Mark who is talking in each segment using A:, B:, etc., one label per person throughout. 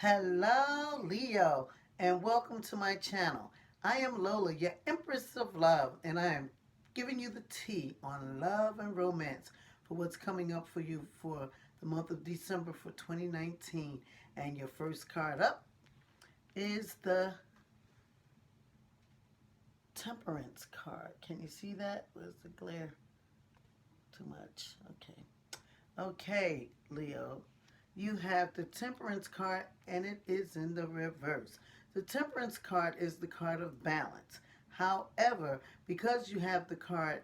A: Hello, Leo, and welcome to my channel. I am Lola, your Empress of Love, and I am giving you the tea on love and romance for what's coming up for you for the month of December for 2019. And your first card up is the Temperance card. Can you see that? Where's the glare? Too much. Okay. Okay, Leo. You have the Temperance card and it is in the reverse. The Temperance card is the card of balance. However, because you have the card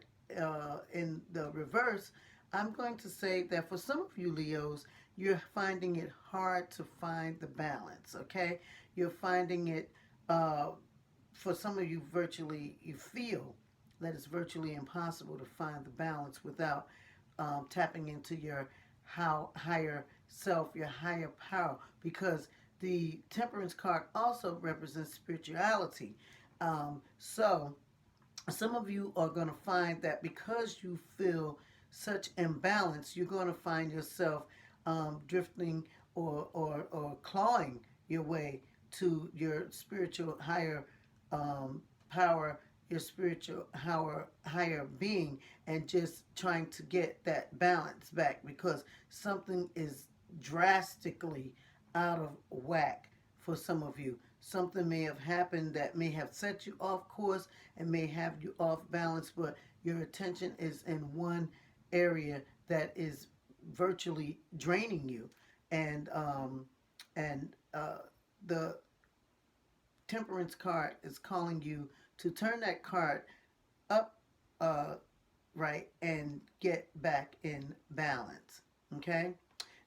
A: in the reverse, I'm going to say that for some of you Leos, you're finding it hard to find the balance, okay? You're finding it, for some of you, you feel that it's virtually impossible to find the balance without tapping into your higher self, your higher power, because the Temperance card also represents spirituality. So some of you are going to find that because you feel such imbalance, you're going to find yourself drifting or clawing your way to your spiritual higher power, your spiritual higher being, and just trying to get that balance back because something is drastically out of whack for some of you. Something may have happened that may have set you off course and may have you off balance, but your attention is in one area that is virtually draining you. And the Temperance card is calling you to turn that card up, uh, right, and get back in balance. Okay?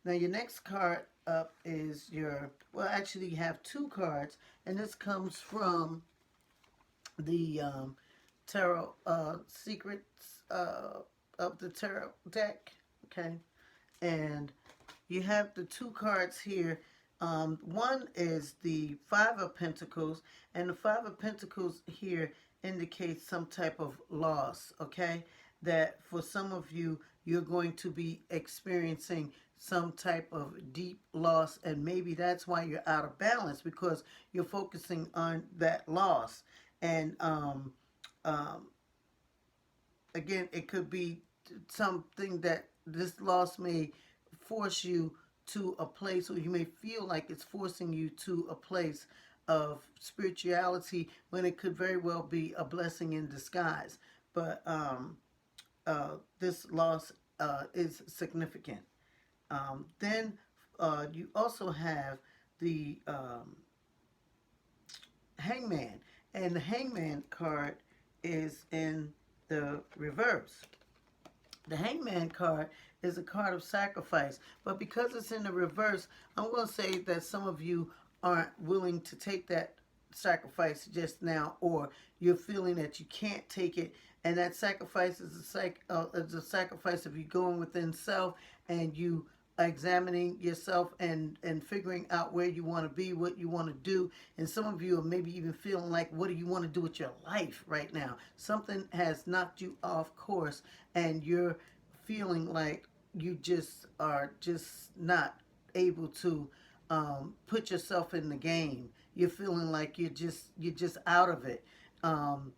A: Now, your next card up is well, actually, you have two cards, and this comes from the Tarot Secrets of the Tarot deck. Okay? And you have the two cards here. One is the Five of Pentacles, and the Five of Pentacles here indicates some type of loss, okay? That for some of you, you're going to be experiencing some type of deep loss, and maybe that's why you're out of balance because you're focusing on that loss. And um, again, it could be something that this loss may force you to a place, or you may feel like it's forcing you to a place of spirituality when it could very well be a blessing in disguise. But this loss is significant. Then you also have the Hangman, and the Hangman card is in the reverse. The Hangman card is a card of sacrifice, but because it's in the reverse, I'm going to say that some of you aren't willing to take that sacrifice just now, or you're feeling that you can't take it, and that sacrifice is a sacrifice of you going within self and you examining yourself and figuring out where you want to be, what you want to do. And some of you are maybe even feeling like, what do you want to do with your life right now? Something has knocked you off course and you're feeling like you just are just not able to put yourself in the game. You're feeling like you're just out of it. And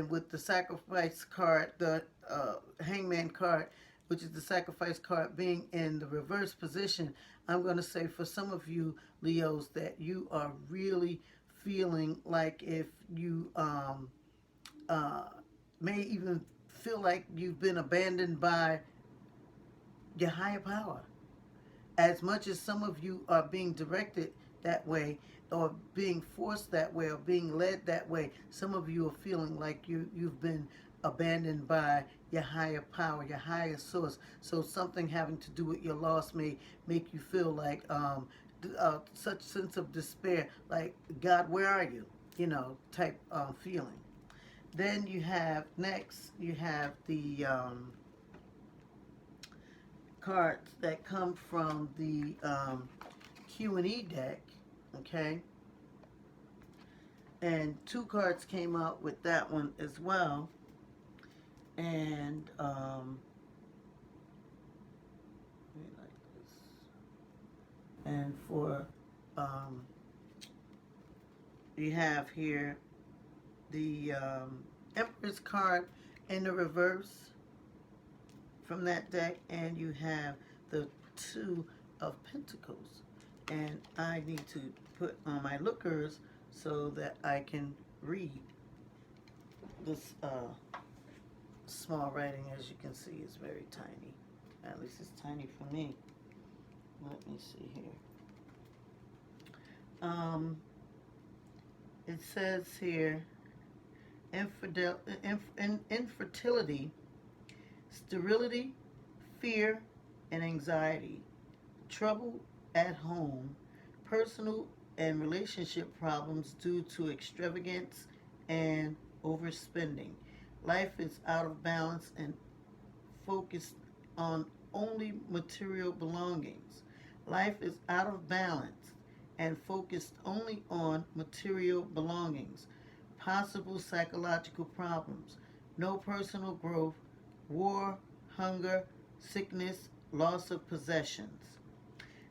A: with the sacrifice card, the Hangman card, which is the sacrifice card, being in the reverse position, I'm going to say for some of you Leos that you are really feeling like if you uh, may even feel like you've been abandoned by your higher power. As much as some of you are being directed that way or being forced that way or being led that way, some of you are feeling like you've been abandoned by your higher power, your higher source. So something having to do with your loss may make you feel like such sense of despair, like, God, where are you? Type feeling. Then you have the cards that come from the Q&E deck, okay? And two cards came out with that one as well. And like this. And for, um, you have here the Empress card in the reverse from that deck, and you have the Two of Pentacles. And I need to put on my lookers so that I can read this small writing. As you can see, is very tiny. At least it's tiny for me. Let me see here. It says here, infertility, sterility, fear, and anxiety, trouble at home, personal and relationship problems due to extravagance and overspending. Life is out of balance and focused on only material belongings. Life is out of balance and focused only on material belongings. Possible psychological problems. No personal growth. War, hunger, sickness, loss of possessions.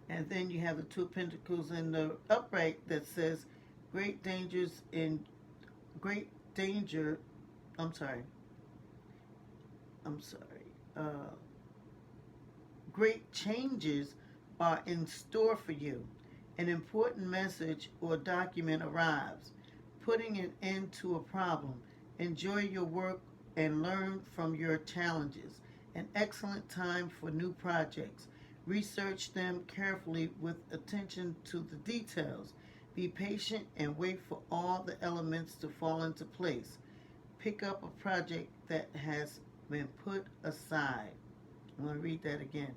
A: And then you have the Two of Pentacles in the upright that says great dangers in great danger. I'm sorry. Great changes are in store for you. An important message or document arrives, putting an end to a problem. Enjoy your work and learn from your challenges. An excellent time for new projects. Research them carefully with attention to the details. Be patient and wait for all the elements to fall into place. Pick up a project that has been put aside. I'm going to read that again.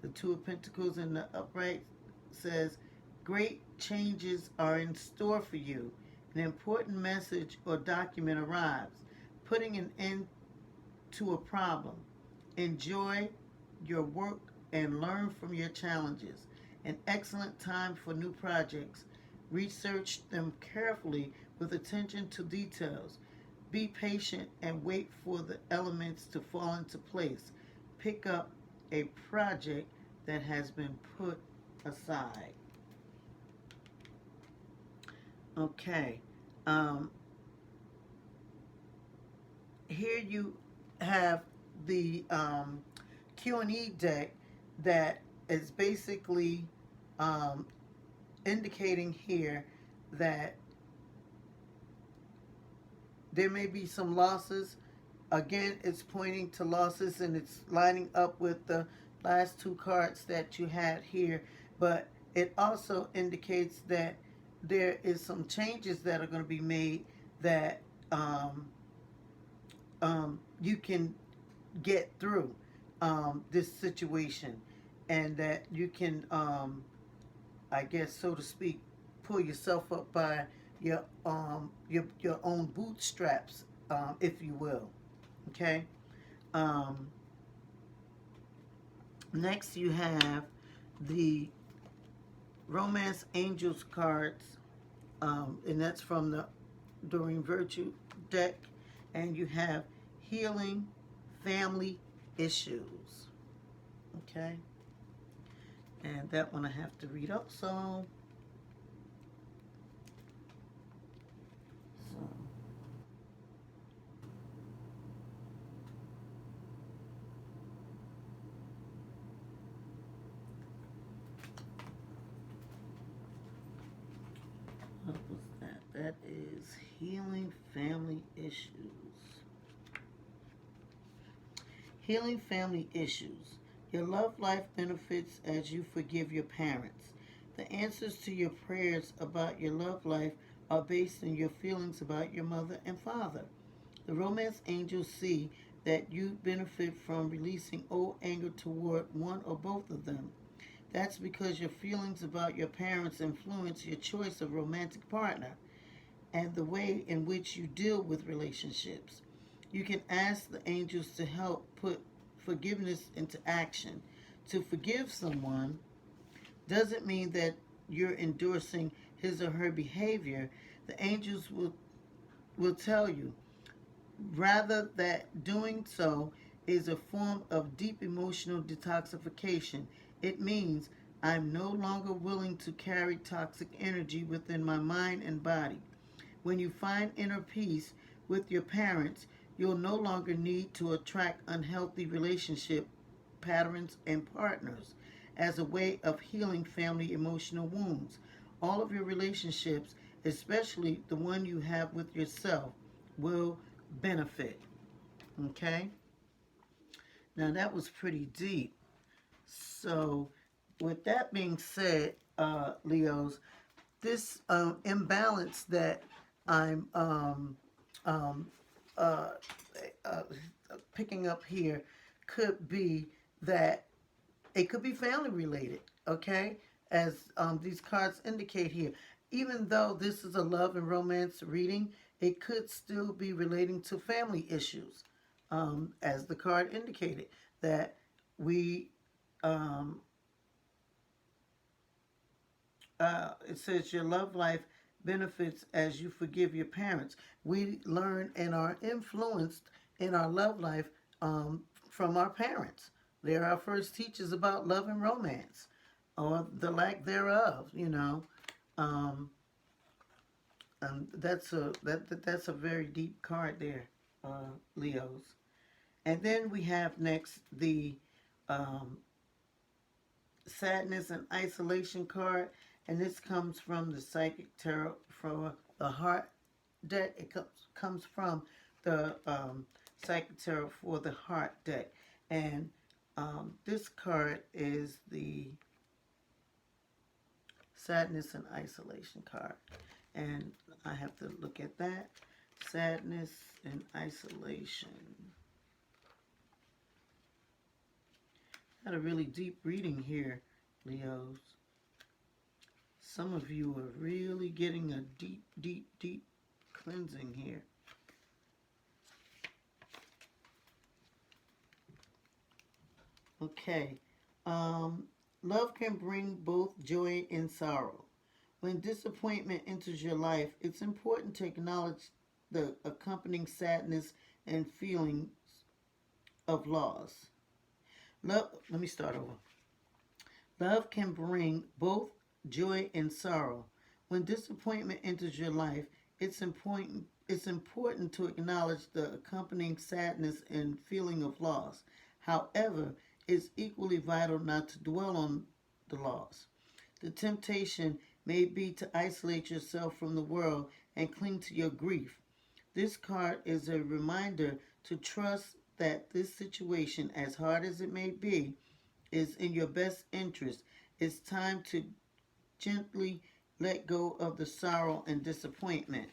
A: The Two of Pentacles in the upright says, great changes are in store for you. An important message or document arrives, putting an end to a problem. Enjoy your work and learn from your challenges. An excellent time for new projects. Research them carefully with attention to details. Be patient and wait for the elements to fall into place. Pick up a project that has been put aside. Okay. Here you have the Q&E deck that is basically indicating here that there may be some losses. Again, it's pointing to losses, and it's lining up with the last two cards that you had here. But it also indicates that there is some changes that are going to be made that you can get through this situation, and that you can, I guess, so to speak, pull yourself up by your own bootstraps, if you will. Okay. Next, you have the Romance Angels cards, and that's from the Doreen Virtue deck. And you have Healing Family Issues. Okay. And that one I have to read up some. What was that? That is Healing Family Issues. Healing Family Issues. Your love life benefits as you forgive your parents. The answers to your prayers about your love life are based on your feelings about your mother and father. The Romance Angels see that you benefit from releasing old anger toward one or both of them. That's because your feelings about your parents influence your choice of romantic partner and the way in which you deal with relationships. You can ask the angels to help put forgiveness into action. To forgive someone doesn't mean that you're endorsing his or her behavior. The angels will tell you, rather, that doing so is a form of deep emotional detoxification. It means I'm no longer willing to carry toxic energy within my mind and body. When you find inner peace with your parents, you'll no longer need to attract unhealthy relationship patterns and partners as a way of healing family emotional wounds. All of your relationships, especially the one you have with yourself, will benefit. Okay? Now that was pretty deep. So, with that being said, Leos, this imbalance that I'm um, uh, uh, picking up here could be that it could be family related, okay? As these cards indicate here. Even though this is a love and romance reading, it could still be relating to family issues, as the card indicated, that we um, it says your love life benefits as you forgive your parents. We learn and are influenced in our love life from our parents. They're our first teachers about love and romance, or the lack thereof. Um, that's a very deep card there, Leos. And then we have next the um, sadness and isolation card, and this comes from the psychic tarot for the heart deck. It comes from the psychic tarot for the heart deck, and this card is the sadness and isolation card, and I have to look at that. Sadness and isolation. Had a really deep reading here, Leos. Some of you are really getting a deep, deep, deep cleansing here. Okay. Um, Love can bring both joy and sorrow. When disappointment enters your life, it's important to acknowledge the accompanying sadness and feelings of loss. Let me start over. Love can bring both joy and sorrow. When disappointment enters your life, it's important to acknowledge the accompanying sadness and feeling of loss. However, it's equally vital not to dwell on the loss. The temptation may be to isolate yourself from the world and cling to your grief. This card is a reminder to trust that this situation, as hard as it may be, is in your best interest. It's time to gently let go of the sorrow and disappointment.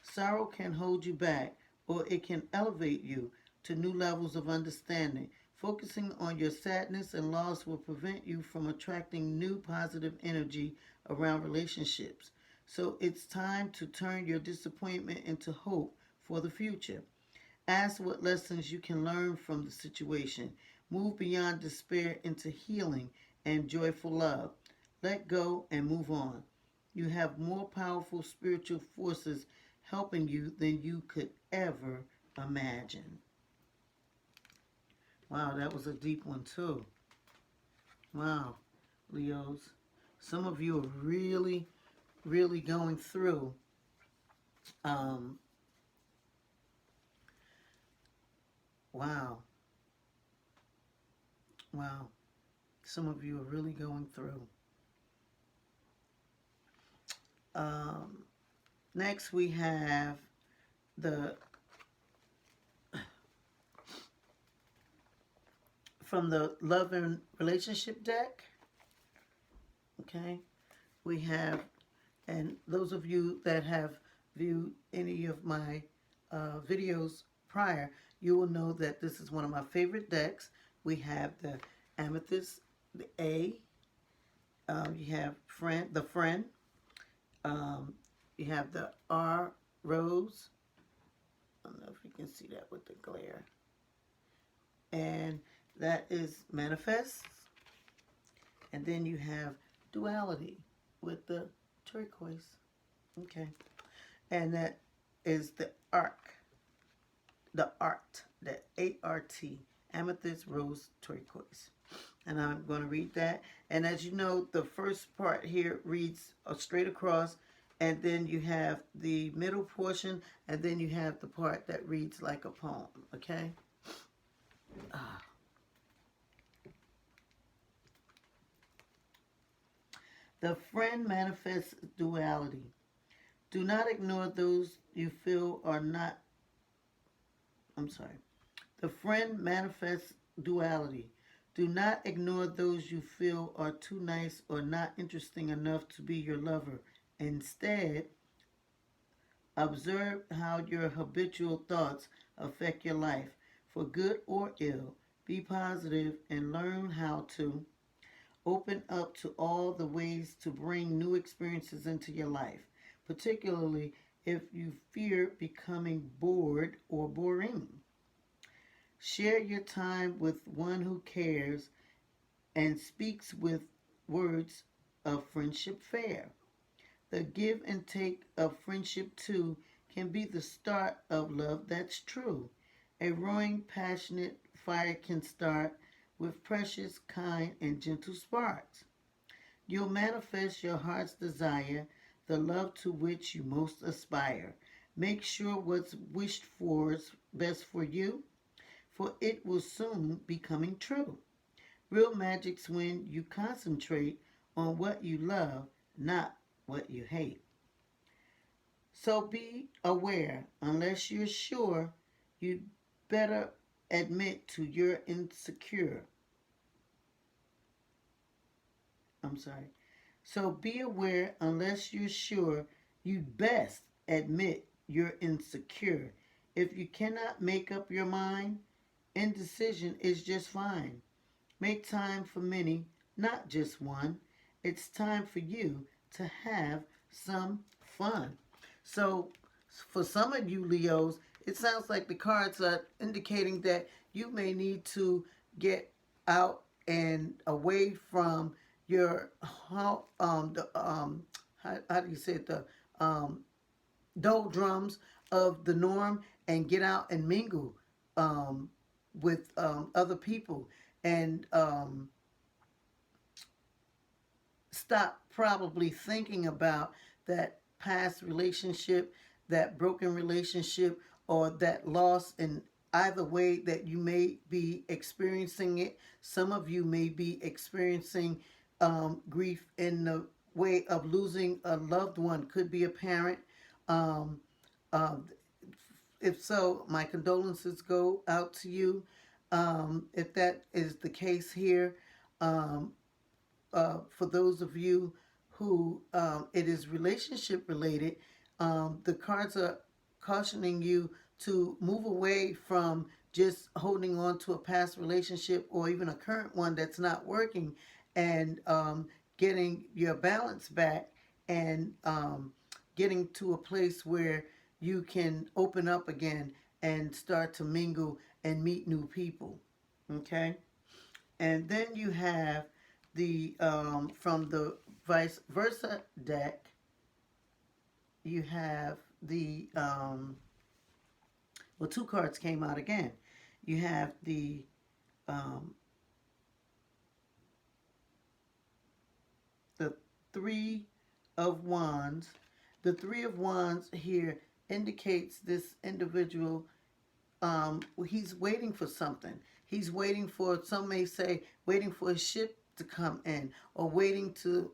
A: Sorrow can hold you back, or it can elevate you to new levels of understanding. Focusing on your sadness and loss will prevent you from attracting new positive energy around relationships. So it's time to turn your disappointment into hope for the future. Ask what lessons you can learn from the situation. Move beyond despair into healing and joyful love. Let go and move on. You have more powerful spiritual forces helping you than you could ever imagine. Wow, that was a deep one, too. Wow, Leos. Some of you are really, really going through um, wow, wow. Some of you are really going through. Um, Next, we have the from the love and relationship deck. Okay, we have, and those of you that have viewed any of my videos prior, you will know that this is one of my favorite decks. We have the amethyst, the A. You have the friend. Um, you have the R rose. I don't know if you can see that with the glare. And that is manifests. And then you have duality with the turquoise. Okay. And that is the arc. The art. The ART. Amethyst, rose, turquoise. And I'm going to read that. And as you know, the first part here reads straight across, and then you have the middle portion, and then you have the part that reads like a poem. Okay? Ah. The friend manifests duality. Do not ignore those you feel are not. I'm sorry. The friend manifests duality. Do not ignore those you feel are too nice or not interesting enough to be your lover. Instead, observe how your habitual thoughts affect your life, for good or ill. Be positive and learn how to open up to all the ways to bring new experiences into your life, particularly if you fear becoming bored or boring. Share your time with one who cares and speaks with words of friendship fair. The give and take of friendship too can be the start of love that's true. A roaring, passionate fire can start with precious, kind, and gentle sparks. You'll manifest your heart's desire, the love to which you most aspire. Make sure what's wished for is best for you, for it will soon be coming true. Real magic's when you concentrate on what you love, not what you hate. So be aware, unless you're sure, you'd better admit to your insecure. I'm sorry. So be aware, unless you're sure, you'd best admit you're insecure. If you cannot make up your mind, indecision is just fine. Make time for many, not just one. It's time for you to have some fun. So, for some of you Leos, it sounds like the cards are indicating that you may need to get out and away from your how do you say it, the doldrums of the norm, and get out and mingle um, with other people, and stop probably thinking about that past relationship, that broken relationship, or that loss in either way that you may be experiencing it. Some of you may be experiencing grief in the way of losing a loved one, could be a parent. Um, um, if so, my condolences go out to you. If that is the case here, um, for those of you who it is relationship related, the cards are cautioning you to move away from just holding on to a past relationship or even a current one that's not working, and getting your balance back, and getting to a place where you can open up again and start to mingle and meet new people. Okay? And then you have the from the vice versa deck, you have the well, two cards came out again. You have um, the Three of Wands. The Three of Wands here indicates this individual, he's waiting for something. He's waiting for, some may say, waiting for a ship to come in, or waiting to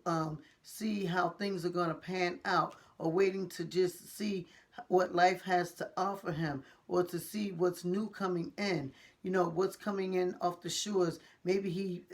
A: see how things are going to pan out, or waiting to just see what life has to offer him, or to see what's new coming in. You know, what's coming in off the shores. Maybe he,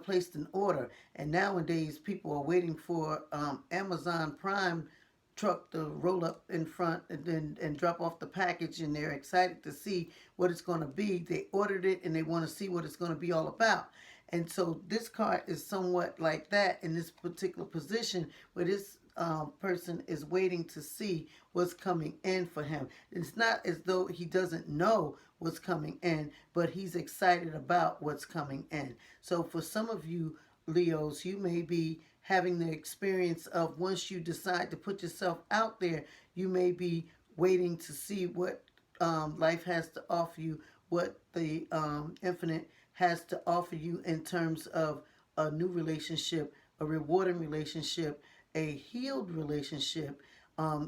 A: placed an order, and nowadays people are waiting for Amazon Prime truck to roll up in front and then and drop off the package, and they're excited to see what it's going to be. They ordered it and they want to see what it's going to be all about. And so this card is somewhat like that in this particular position, where this person is waiting to see what's coming in for him. It's not as though he doesn't know what's coming in, but he's excited about what's coming in. So for some of you Leos, you may be having the experience of, once you decide to put yourself out there, you may be waiting to see what life has to offer you, what the infinite has to offer you in terms of a new relationship, a rewarding relationship, a healed relationship,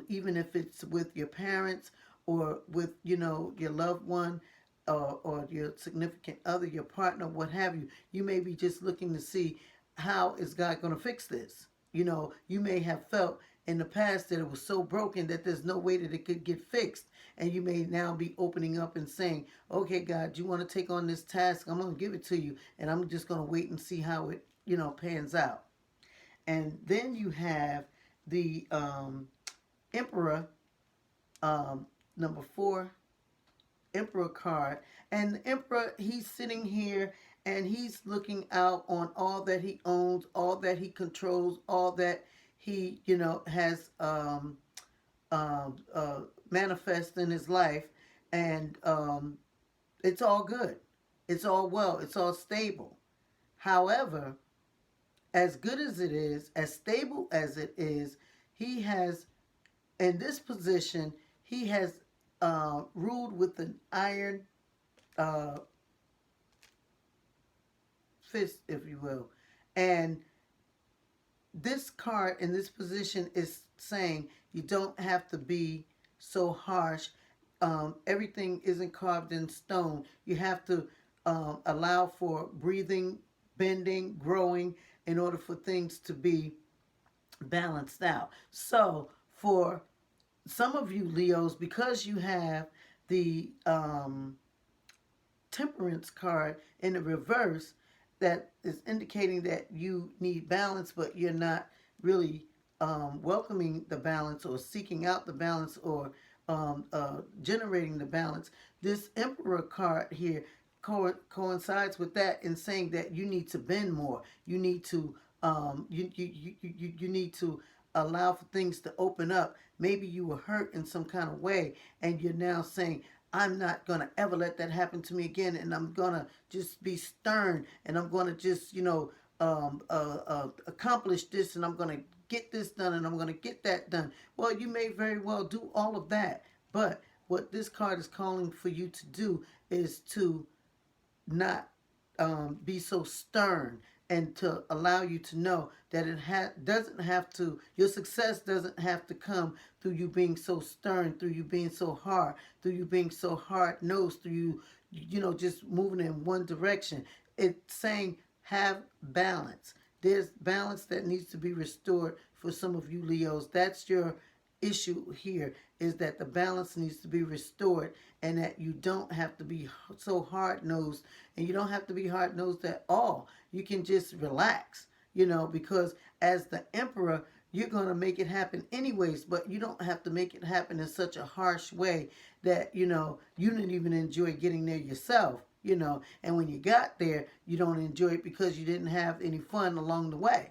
A: even if it's with your parents or with, your loved one, or your significant other, your partner, what have you. You may be just looking to see, how is God going to fix this? You may have felt in the past that it was so broken that there's no way that it could get fixed. And you may now be opening up and saying, okay, God, you want to take on this task? I'm going to give it to you. And I'm just going to wait and see how it, pans out. And then you have the Emperor, number 4, Emperor card. And the Emperor, he's sitting here and he's looking out on all that he owns, all that he controls, all that he, has manifest in his life. And it's all good. It's all well. It's all stable. However, as good as it is, as stable as it is, he has, in this position, he has ruled with an iron fist, if you will. And this card in this position is saying you don't have to be so harsh. Everything isn't carved in stone. You have to allow for breathing, bending, growing in order for things to be balanced out. So for some of you Leos, because you have the Temperance card in the reverse, that is indicating that you need balance, but you're not really welcoming the balance or seeking out the balance or generating the balance. This Emperor card here coincides with that in saying that you need to bend more. You need to you need to allow for things to open up. Maybe you were hurt in some kind of way, and you're now saying, I'm not going to ever let that happen to me again, and I'm going to just be stern, and I'm going to just, accomplish this, and I'm going to get this done, and I'm going to get that done. Well, you may very well do all of that, but what this card is calling for you to do is to not be so stern, and to allow you to know that it doesn't have to, your success doesn't have to come through you being so stern, through you being so hard, through you being so hard-nosed, through you, just moving in one direction. It's saying have balance. There's balance that needs to be restored for some of you Leos. That's your issue here, is that the balance needs to be restored, and that you don't have to be so hard-nosed, and you don't have to be hard-nosed at all. You can just relax, because as the Emperor, you're going to make it happen anyways, but you don't have to make it happen in such a harsh way that, you didn't even enjoy getting there yourself, and when you got there, you don't enjoy it because you didn't have any fun along the way,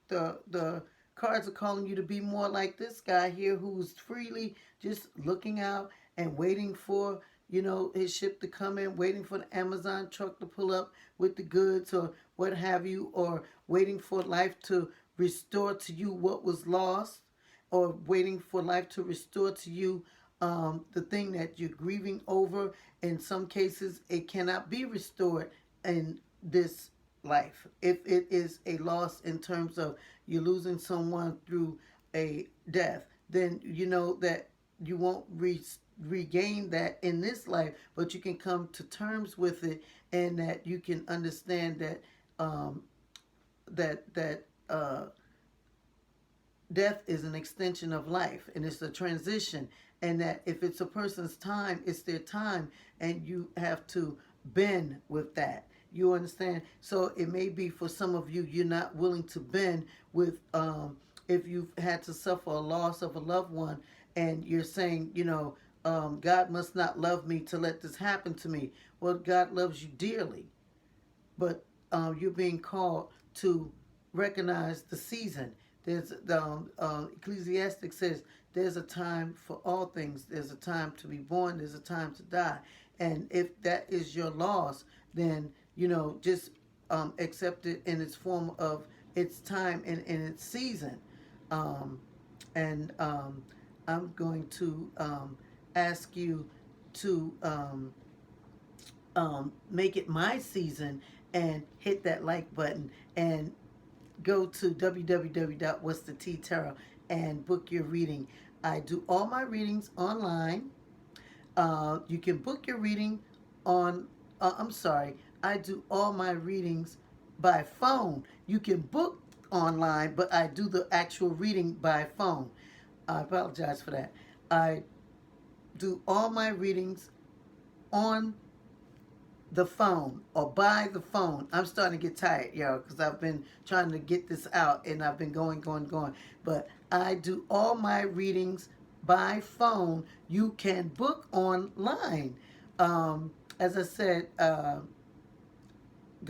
A: the cards are calling you to be more like this guy here, who's freely just looking out and waiting for, his ship to come in, waiting for the Amazon truck to pull up with the goods or what have you, or waiting for life to restore to you what was lost, or waiting for life to restore to you the thing that you're grieving over. In some cases, it cannot be restored in this life. If it is a loss in terms of you're losing someone through a death, then you know that you won't regain that in this life, but you can come to terms with it, and that you can understand that death is an extension of life, and it's a transition, and that if it's a person's time, it's their time, and you have to bend with that. You understand? So it may be for some of you, you're not willing to bend with, if you've had to suffer a loss of a loved one, and you're saying, God must not love me to let this happen to me. Well, God loves you dearly, but you're being called to recognize the season. There's the Ecclesiastic says there's a time for all things. There's a time to be born. There's a time to die. And if that is your loss, then just accept it in its form of its time and in its season. And I'm going to ask you to make it my season and hit that like button and go to www.whatsthettarot and book your reading. I do all my readings online. You can book your reading on, I'm sorry, I do all my readings by phone. You can book online, but I do the actual reading by phone. I apologize for that. I do all my readings on the phone or by the phone. I'm starting to get tired, y'all, because I've been trying to get this out and I've been going. But I do all my readings by phone. You can book online. As I said, go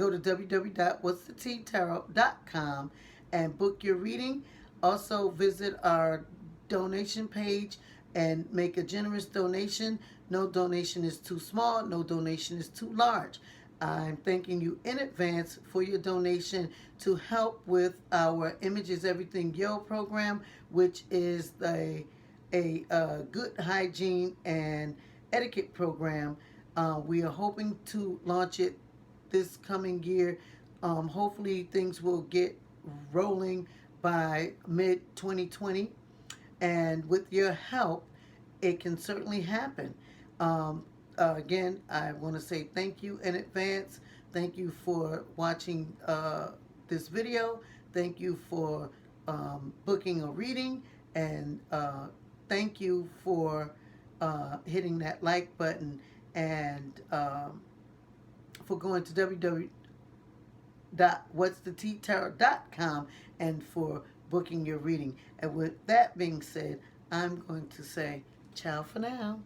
A: to www.whatsthettarot.com and book your reading. Also visit our donation page and make a generous donation. No donation is too small, no donation is too large. I'm thanking you in advance for your donation to help with our Images Everything Yo program, which is a good hygiene and etiquette program. We are hoping to launch it this coming year. Hopefully things will get rolling by mid 2020. And with your help, it can certainly happen. Again, I want to say thank you in advance. Thank you for watching this video. Thank you for booking a reading. And thank you for hitting that like button and for going to www.whatsthettarot.com and for booking your reading. And with that being said, I'm going to say ciao for now.